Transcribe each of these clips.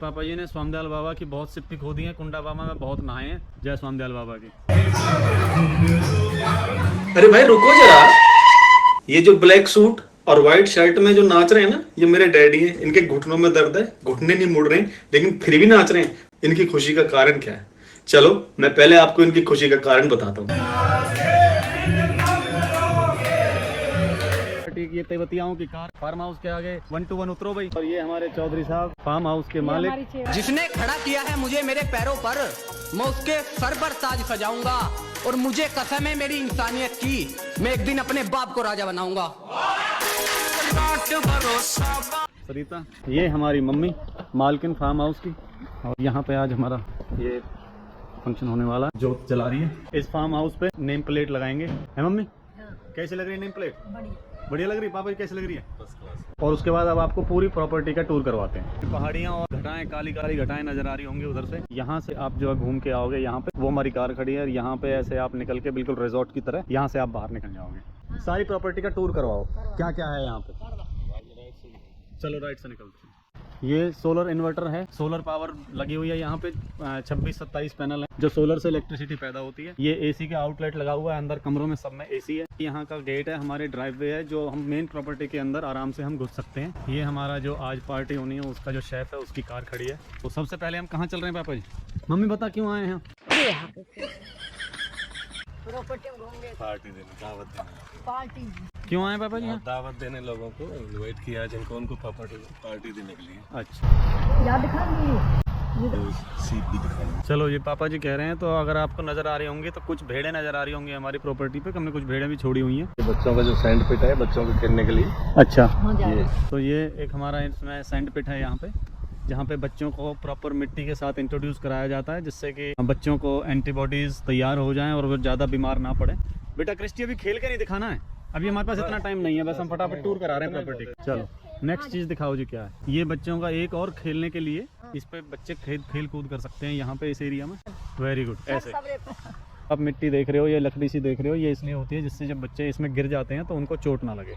पापा जी ने स्वामीदयाल बाबा की बहुत सिप्पी खो दी है, कुंडा बाबा में बहुत नहाए हैं। जय स्वामीदयाल बाबा की। अरे भाई रुको जरा, ये जो ब्लैक सूट और व्हाइट शर्ट में जो नाच रहे हैं ना, ये मेरे डैडी हैं। इनके घुटनों में दर्द है, घुटने नहीं मुड़ रहे, लेकिन फिर भी नाच रहे हैं। इनकी खुशी का कारण क्या है? चलो मैं पहले आपको इनकी खुशी का कारण बताता हूँ। ये तेवतियाओं की कार फार्म हाउस के आगे 1 to 1 उतरो भाई। और ये हमारे चौधरी साहब फार्म हाउस के मालिक। जिसने खड़ा किया है मुझे मेरे पैरों पर, मैं उसके सर पर ताज सजाऊंगा। और मुझे कसम है मेरी इंसानियत की, मैं एक दिन अपने बाप को राजा बनाऊंगा। सरिता, ये हमारी मम्मी मालकिन फार्म हाउस की। और यहाँ पे आज हमारा ये फंक्शन होने वाला, जोत जला रही है। इस फार्म हाउस पे नेम प्लेट लगाएंगे, है मम्मी? कैसी लग रही है नेम प्लेट? बढ़िया लग रही है। पापा जी कैसी लग रही है? और उसके बाद अब आपको पूरी प्रॉपर्टी का टूर करवाते हैं। पहाड़ियाँ और घटाएं, काली काली घटाएं नजर आ रही होंगी उधर से। यहाँ से आप जो है घूम के आओगे, यहाँ पे वो हमारी कार खड़ी है। यहाँ पे ऐसे आप निकल के बिल्कुल रिजॉर्ट की तरह यहाँ से आप बाहर निकल जाओगे। सारी प्रॉपर्टी का टूर करवाओ, क्या क्या है यहाँ पे। चलो राइट से निकलते हैं। ये सोलर इन्वर्टर है, सोलर पावर लगी हुई है यहाँ पे। 26-27 पैनल है जो सोलर से इलेक्ट्रिसिटी पैदा होती है। ये एसी का आउटलेट लगा हुआ है, अंदर कमरों में सब में एसी है। यहाँ का गेट है, हमारे ड्राइववे है जो हम मेन प्रॉपर्टी के अंदर आराम से हम घुस सकते हैं। ये हमारा जो आज पार्टी होनी है उसका जो शेफ है उसकी कार खड़ी है। तो सबसे पहले हम कहाँ चल रहे हैं पापा जी? मम्मी बता क्यों आए हैं? पार्टी देने, दावत देने। क्यों आए पापा जी यहाँ? दावत देने लोगों को इनवाइट किया जिनको, उनको पार्टी देने के लिए। अच्छा सीट भी दिखाई। चलो, ये पापा जी कह रहे हैं। तो अगर आपको नजर आ रही होंगी तो कुछ भेड़ें नजर आ रही होंगी हमारी प्रॉपर्टी पे। हमने कुछ भेड़ें भी छोड़ी हुई हैं। बच्चों का जो सैंड पिट है, बच्चों को खेलने के लिए। अच्छा, ये तो ये एक हमारा इसमें सैंड पिट है यहाँ पे, जहाँ पे बच्चों को प्रॉपर मिट्टी के साथ इंट्रोड्यूस कराया जाता है, जिससे कि बच्चों को एंटीबॉडीज तैयार हो जाएं और वो ज़्यादा बीमार ना पड़े। बेटा क्रिस्टी, अभी खेल के नहीं दिखाना है, अभी हमारे पास इतना टाइम नहीं है, बस हम फटाफट टूर करा रहे हैं प्रॉपर्टी। चलो नेक्स्ट चीज़ दिखाओ जी क्या है। ये बच्चों का एक और खेलने के लिए, इस पे बच्चे खेल कूद कर सकते हैं यहाँ पे इस एरिया में। Very good. ऐसे आप मिट्टी देख रहे हो, ये लकड़ी सी देख रहे हो, ये इसलिए होती है जिससे जब बच्चे इसमें गिर जाते हैं तो उनको चोट ना लगे।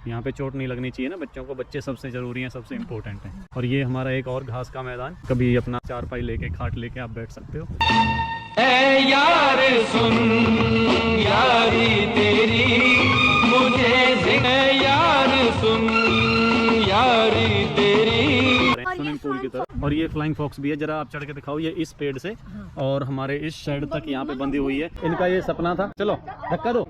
यहाँ पे चोट नहीं लगनी चाहिए ना बच्चों को, बच्चे सबसे ज़रूरी हैं, सबसे इम्पोर्टेंट हैं। और ये हमारा एक और घास का मैदान, कभी अपना चारपाई लेके, खाट लेके आप बैठ सकते हो। ऐ यार सुन यारी तेरी, मुझे यार सुन यारी तेरी। स्विमिंग पूल की तरफ। और ये फ्लाइंग फॉक्स भी है, जरा आप चढ़ के दिखाओ। ये इस पेड़ से और हमारे इस शेड तक यहाँ पे बंधी हुई है। इनका ये सपना था। चलो धक्का दो।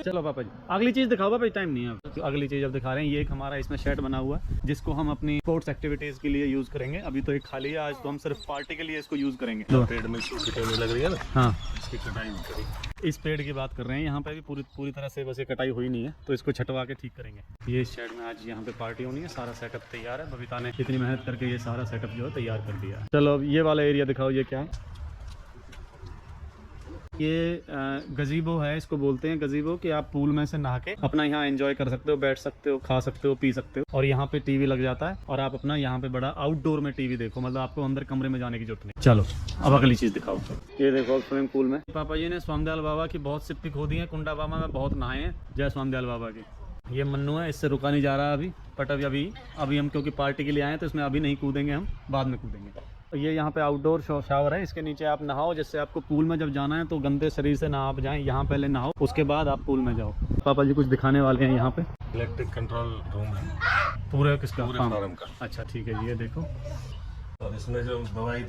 चलो पापा जी अगली चीज दिखाओ पापा जी, टाइम नहीं है तो अगली चीज अब दिखा रहे हैं। ये एक हमारा इसमें शेड बना हुआ है जिसको हम अपनी स्पोर्ट्स एक्टिविटीज के लिए यूज करेंगे। अभी तो एक खाली है, आज तो हम सिर्फ पार्टी के लिए इसको यूज करेंगे। पेड़ में सूखी होने लग रही है ना, हाँ, इसकी कटाई नहीं करी। इस पेड़ की बात कर रहे हैं। यहाँ पे भी पूरी तरह से बस ये कटाई हुई नहीं है, तो इसको छटवा के ठीक करेंगे। ये शेड में आज यहाँ पे पार्टी होनी है, सारा सेटअप तैयार है। बबीता ने इतनी मेहनत करके ये सारा सेटअप जो है तैयार कर दिया। चलो अब ये वाला एरिया दिखाओ, ये क्या है? ये गजीबो है, इसको बोलते हैं गजीबो, कि आप पूल में से नहा के अपना यहाँ एंजॉय कर सकते हो, बैठ सकते हो, खा सकते हो, पी सकते हो। और यहाँ पे टीवी लग जाता है और आप अपना यहाँ पे बड़ा आउटडोर में टीवी देखो, मतलब आपको अंदर कमरे में जाने की जरूरत नहीं। चलो अब अगली चीज दिखाओ। ये देखो स्विमिंग पूल में पापा जी ने स्वामीदयाल बाबा की बहुत सिप्पी खो दी है, कुंडा बाबा में बहुत नहाए हैं। जय स्वामीदयाल बाबा की। ये मन्नू है, इससे रुका नहीं जा रहा अभी, बट अभी हम क्योंकि पार्टी के लिए आए हैं तो इसमें अभी नहीं कूदेंगे, हम बाद में कूदेंगे। ये यहाँ पे आउटडोर शावर है, इसके नीचे आप नहाओ, जिससे आपको पूल में जब जाना है तो गंदे शरीर से ना आप जाएं। यहाँ पहले नहाओ, उसके बाद आप पूल में जाओ। पापा जी कुछ दिखाने वाले हैं यहाँ पे। इलेक्ट्रिक कंट्रोल रूम है पूरे किसका? पूरे फार्म का। अच्छा ठीक है, ये देखो। और इसमें जो दवाई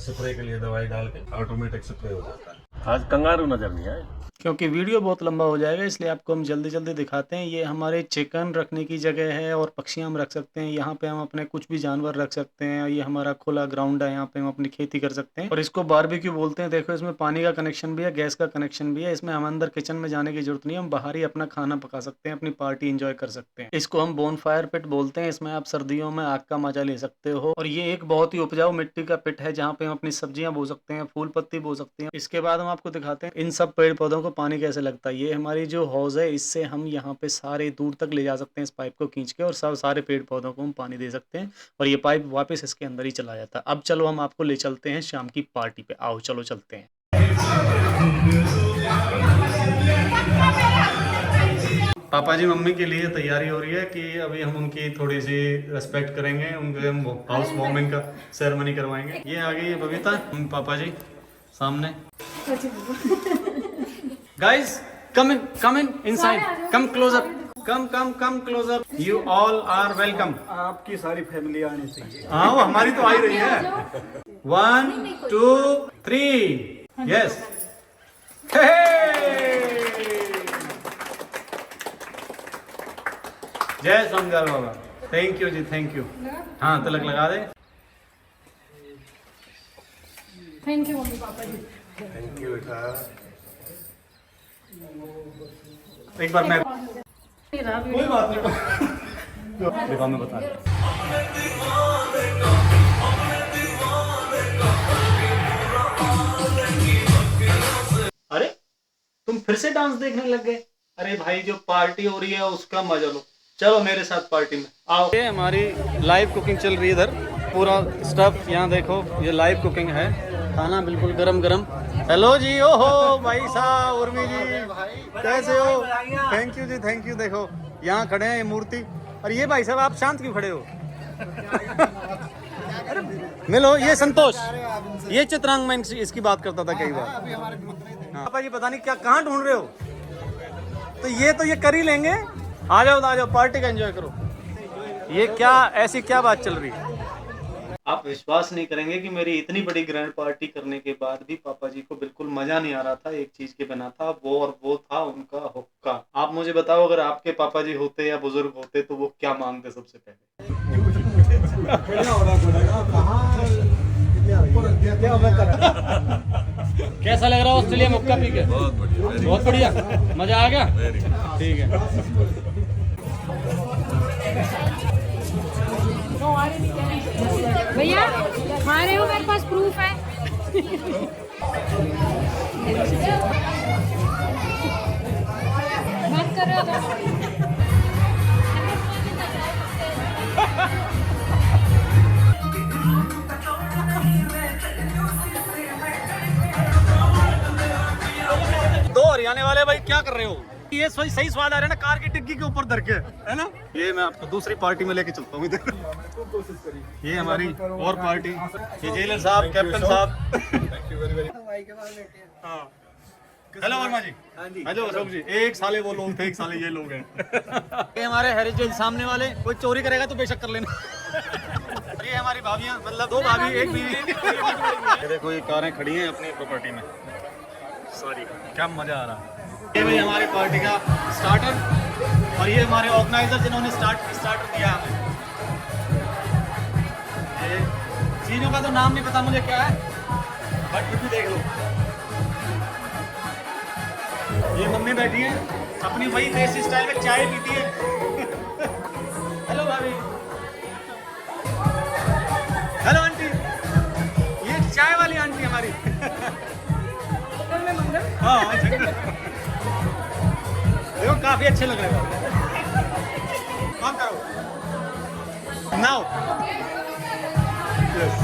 स्प्रे के लिए दवाई डाल के ऑटोमेटिक स्प्रे हो जाता है। आज कंगारू नजर नहीं आए क्योंकि वीडियो बहुत लंबा हो जाएगा, इसलिए आपको हम जल्दी जल्दी दिखाते हैं। ये हमारे चिकन रखने की जगह है और पक्षियाँ हम रख सकते हैं। यहाँ पे हम अपने कुछ भी जानवर रख सकते हैं। ये हमारा खुला ग्राउंड है, यहाँ पे हम अपनी खेती कर सकते हैं। और इसको बारबेक्यू बोलते हैं। देखो इसमें पानी का कनेक्शन भी है, गैस का कनेक्शन भी है। इसमें हम अंदर किचन में जाने की जरूरत नहीं है, हम बाहर ही अपना खाना पका सकते हैं, अपनी पार्टी इंजॉय कर सकते हैं। इसको हम बोन फायर पिट बोलते हैं। इसमें आप सर्दियों में आग का मजा ले सकते हो। और ये एक बहुत ही उपजाऊ मिट्टी का पिट है, जहाँ पे हम अपनी सब्जियां बो सकते हैं, फूल पत्ती बो सकते हैं। इसके बाद हम आपको दिखाते हैं इन सब पेड़ पौधों को पानी कैसे लगता है। ये हमारी जो हौज है, इससे हम यहाँ पे सारे दूर तक ले जा सकते हैं इस पाइप को खींच के, और सारे पेड़ पौधों को हम पानी दे सकते हैं। और ये पाइप वापस इसके अंदर ही चला जाता है। अब चलो हम आपको ले चलते हैं शाम की पार्टी पे। आओ चलो चलते हैं। पापा जी मम्मी के लिए तैयारी हो रही है कि अभी हम उनकी थोड़ी सी रेस्पेक्ट करेंगे, उनके हम हाउस वार्मिंग का सेरेमनी करवाएंगे। ये आ गई है बबीता, पापा जी सामने। Guys come in inside, come close up, come close up. You all are welcome. आपकी सारी फैमिली आनी चाहिए। हाँ वो हमारी तो आ ही रही है। 1 2 3 यस। जय Songar Baba. Thank you ji, thank you. हाँ तिलक लगा दे। Thank you mummy papa ji. Thank you बेटा। एक बार मैं कोई बात नहीं देखो मैं बता रहा। अरे तुम फिर से डांस देखने लग गए? अरे भाई जो पार्टी हो रही है उसका मजा लो, चलो मेरे साथ पार्टी में आओ। ये हमारी लाइव कुकिंग चल रही है इधर, पूरा स्टफ यहाँ देखो, ये लाइव कुकिंग है, खाना बिल्कुल गरम गरम। हेलो जी, ओहो भाई साहब, उर्मी जी कैसे हो? Thank you ji, thank you. देखो यहाँ खड़े हैं ये मूर्ति, और ये भाई साहब आप शांत क्यों खड़े हो? मिलो, ये संतोष, ये चित्रांग, मैं इसकी बात करता था कई बार। पापा जी पता नहीं क्या कहाँ ढूंढ रहे हो, तो ये कर ही लेंगे। आ जाओ पार्टी का एंजॉय करो। ये क्या ऐसी क्या बात चल रही है? आप विश्वास नहीं करेंगे कि मेरी इतनी बड़ी ग्रैंड पार्टी करने के बाद भी पापा जी को बिल्कुल मजा नहीं आ रहा था। एक चीज के बिना था वो था उनका हुक्का। आप मुझे बताओ, अगर आपके पापा जी होते या बुजुर्ग होते तो वो क्या मांगते सबसे पहले? कैसा लग रहा है ऑस्ट्रेलिया में हुक्का पी के? बहुत बढ़िया, मजा आ गया। ठीक है। भैया खा रहे हो, मेरे पास प्रूफ है। बात कर रहे हो? दो हरियाणे वाले भाई क्या कर रहे हो? ये सही स्वाद आ रहा है ना कार की डिग्गी के ऊपर धर के, है ना? ये मैं आपको दूसरी पार्टी में लेके चलता हूँ इधर। ये हमारी और पार्टी, ये जेलर साहब, कैप्टन साहब। हेलो वर्मा जी। हेलो अशोक जी। एक साले वो लोग थे, एक साले ये लोग हैं। ये हमारे हेरिटेज सामने वाले, कोई चोरी करेगा तो बेशक कर लेना। ये हमारी भाभियाँ, मतलब 2 भाभी 1 बीवी। ये देखो ये कारें खड़ी हैं अपनी प्रॉपर्टी में। सॉरी, क्या मजा आ रहा है। ये भाई हमारे पार्टी का स्टार्टर, और ये हमारे ऑर्गेनाइजर जिन्होंने स्टार्टर दिया हमें। ये चीज़ों का तो नाम नहीं पता मुझे क्या है, बट फिर भी देख लो। ये मम्मी बैठी है अपनी वही देसी स्टाइल में चाय पीती है। हेलो भाभी। हेलो आंटी, ये चाय वाली आंटी हमारी। हाँ देखो काफी अच्छे लग रहे हो। काम करो नाउ। यस